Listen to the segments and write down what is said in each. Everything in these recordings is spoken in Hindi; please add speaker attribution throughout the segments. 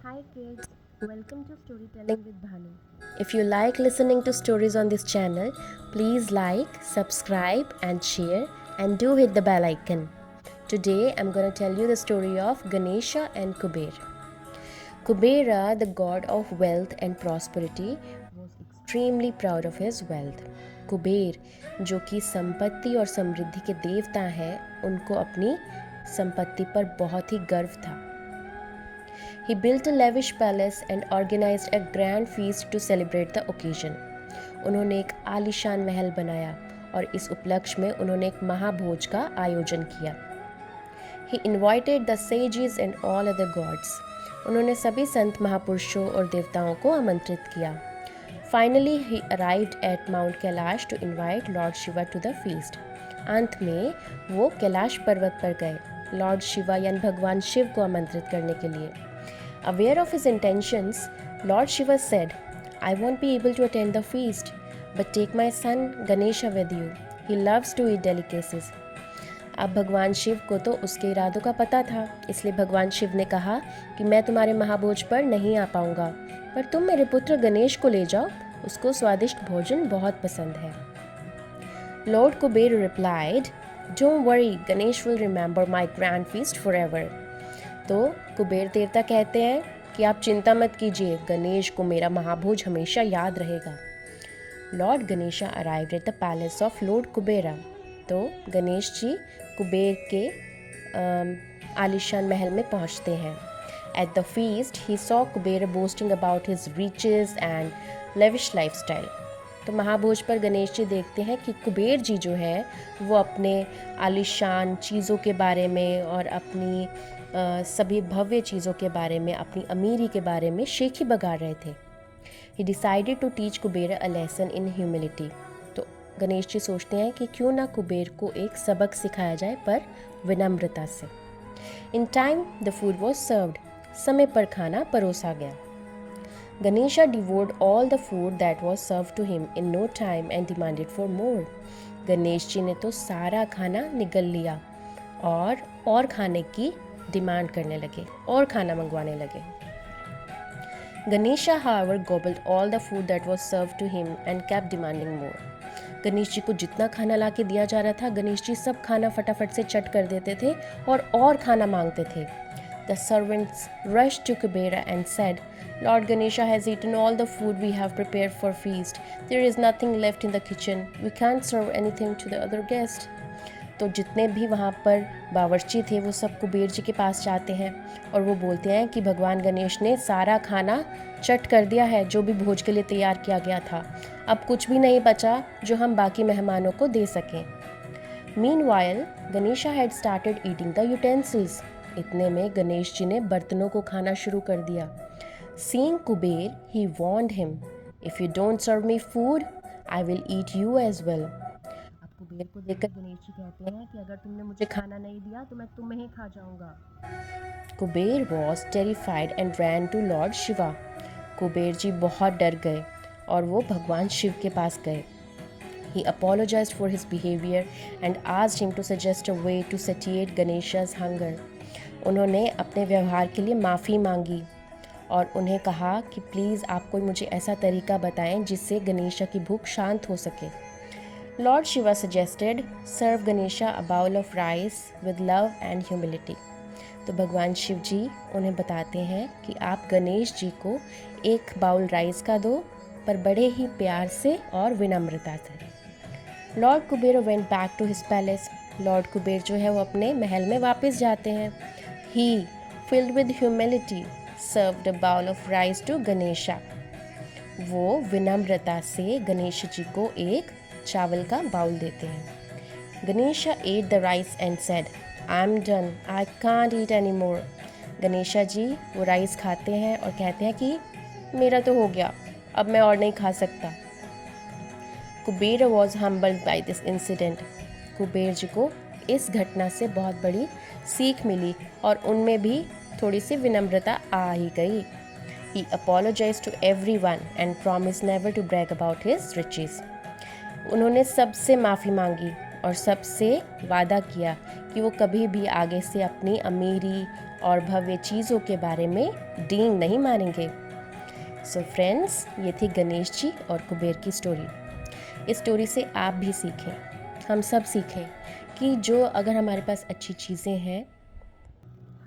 Speaker 1: Hi kids, welcome to Storytelling with Bhanu. If you like listening to stories on this channel, please like, subscribe and share and do hit the bell icon. Today I'm going to tell you the story of Ganesha and Kuber. Kubera, the god of wealth and prosperity, was extremely proud of his wealth. Kuber जो कि संपत्ति और समृद्धि के देवता हैं, उनको अपनी संपत्ति पर बहुत ही गर्व था. He built a lavish palace and organized a grand feast to celebrate the occasion. उन्होंने एक आलीशान महल बनाया और इस उपलक्ष्य में उन्होंने एक महाभोज का आयोजन किया. He invited the sages and all other gods. उन्होंने सभी संत महापुरुषों और देवताओं को आमंत्रित किया. Finally, he arrived at Mount Kailash to invite Lord Shiva to the feast. अंत में वो कैलाश पर्वत पर गए लॉर्ड शिवा यानी भगवान शिव को आमंत्रित करने के लिए. Aware of his intentions, Lord Shiva said, I won't be able to attend the feast, but take my son Ganesha with you. He loves to eat delicacies. अब भगवान शिव को तो उसके इरादों का पता था, इसलिए भगवान शिव ने कहा कि मैं तुम्हारे महाभोज पर नहीं आ पाऊंगा, पर तुम मेरे पुत्र गणेश को ले जाओ, उसको स्वादिष्ट भोजन बहुत पसंद है. Lord Kuber replied, Don't worry, Ganesh will remember my grand feast forever. तो कुबेर देवता कहते हैं कि आप चिंता मत कीजिए, गणेश को मेरा महाभोज हमेशा याद रहेगा. Lord Ganesha arrived at the palace of Lord Kubera. तो गणेश जी कुबेर के आलीशान महल में पहुंचते हैं. At the feast he saw Kuber boasting about his riches and lavish lifestyle. तो महाभोज पर गणेश जी देखते हैं कि कुबेर जी जो है वो अपने आलीशान चीज़ों के बारे में और अपनी सभी भव्य चीज़ों के बारे में, अपनी अमीरी के बारे में शेखी बगाड़ रहे थे. He decided to teach Kuber a lesson in humility. तो गणेश जी सोचते हैं कि क्यों ना कुबेर को एक सबक सिखाया जाए, पर विनम्रता से. In time the food was served. समय पर खाना परोसा गया. Ganesha devoured all the food that was served to him in no time and demanded for more. Ganesh ji ने तो सारा खाना निगल लिया और खाने की डिमांड करने लगे और खाना मंगवाने लगे. Ganesha, however, gobbled all the food that was served to him and kept demanding more. Ganesh ji को जितना खाना ला के दिया जा रहा था, गणेश जी सब खाना फटाफट से चट कर देते थे और खाना मांगते थे. The servants rushed to Kubera and said, Lord Ganesha has eaten all the food we have prepared for feast. There is nothing left in the kitchen. We can't serve anything to the other guests. तो जितने भी वहाँ पर बावर्ची थे वो सब कुबेर जी के पास जाते हैं और वो बोलते हैं कि भगवान गणेश ने सारा खाना चट कर दिया है जो भी भोज के लिए तैयार किया गया था. अब कुछ भी नहीं बचा जो हम बाकी मेहमानों को दे सकें. Meanwhile, Ganesha had started eating the utensils. इतने में गणेश जी ने बर्तनों को खाना शुरू कर दिया. Seeing Kuber, he warned him, If you don't serve me food, I will eat you as well. अब कुबेर को देखकर गणेश जी कहते हैं कि अगर तुमने मुझे खाना नहीं दिया तो मैं तुम्हें ही खा जाऊंगा. Kuber was terrified and ran to Lord Shiva. Kuber ji बहुत डर गए और वो भगवान शिव के पास गए. He apologized for his behavior and asked him to suggest a way to satiate Ganesha's hunger. उन्होंने अपने व्यवहार के लिए माफ़ी मांगी और उन्हें कहा कि प्लीज़ आप कोई मुझे ऐसा तरीका बताएं जिससे गणेशा की भूख शांत हो सके. Lord Shiva suggested serve Ganesha a bowl of rice with love and humility. तो भगवान शिव जी उन्हें बताते हैं कि आप गणेश जी को एक बाउल राइस का दो, पर बड़े ही प्यार से और विनम्रता से. Lord Kuber went back to his palace. Lord Kuber जो है वो अपने महल में वापस जाते हैं. He, filled with humility, served a bowl of rice to Ganesha. वो विनम्रता से गणेश जी को एक चावल का बाउल देते हैं. Ganesha ate the rice and said, I'm done. I can't eat anymore. Ganesha जी वो राइस खाते हैं और कहते हैं कि मेरा तो हो गया, अब मैं और नहीं खा सकता. Kubera was humbled by this incident. Kuber ji को इस घटना से बहुत बड़ी सीख मिली और उनमें भी थोड़ी सी विनम्रता आ ही गई. He apologized to everyone and promised never to brag about his riches. उन्होंने सबसे माफ़ी मांगी और सबसे वादा किया कि वो कभी भी आगे से अपनी अमीरी और भव्य चीज़ों के बारे में डींग नहीं मारेंगे। सो फ्रेंड्स, ये थी गणेश जी और कुबेर की स्टोरी। इस स्टोरी से आप भी सीखें, हम सब सीखें कि जो अगर हमारे पास अच्छी चीज़ें हैं,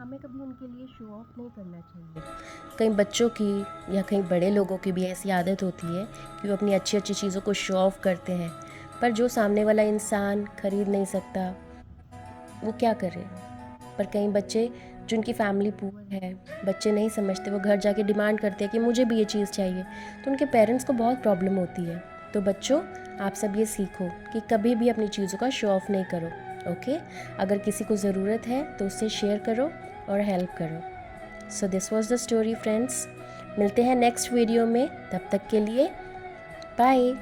Speaker 1: हमें कभी उनके लिए शो ऑफ नहीं करना चाहिए। कई बच्चों की या कई बड़े लोगों की भी ऐसी आदत होती है कि वो अपनी अच्छी अच्छी चीज़ों को शो ऑफ करते हैं, पर जो सामने वाला इंसान खरीद नहीं सकता वो क्या करे। पर कई बच्चे जिनकी फैमिली पुअर है, बच्चे नहीं समझते, वो घर जाके डिमांड करते हैं कि मुझे भी ये चीज़ चाहिए, तो उनके पेरेंट्स को बहुत प्रॉब्लम होती है। तो बच्चों, आप सब ये सीखो कि कभी भी अपनी चीज़ों का शो ऑफ नहीं करो। ओके, अगर किसी को ज़रूरत है तो उससे शेयर करो और हेल्प करो। So this was the story friends. मिलते हैं नेक्स्ट वीडियो में, तब तक के लिए बाय।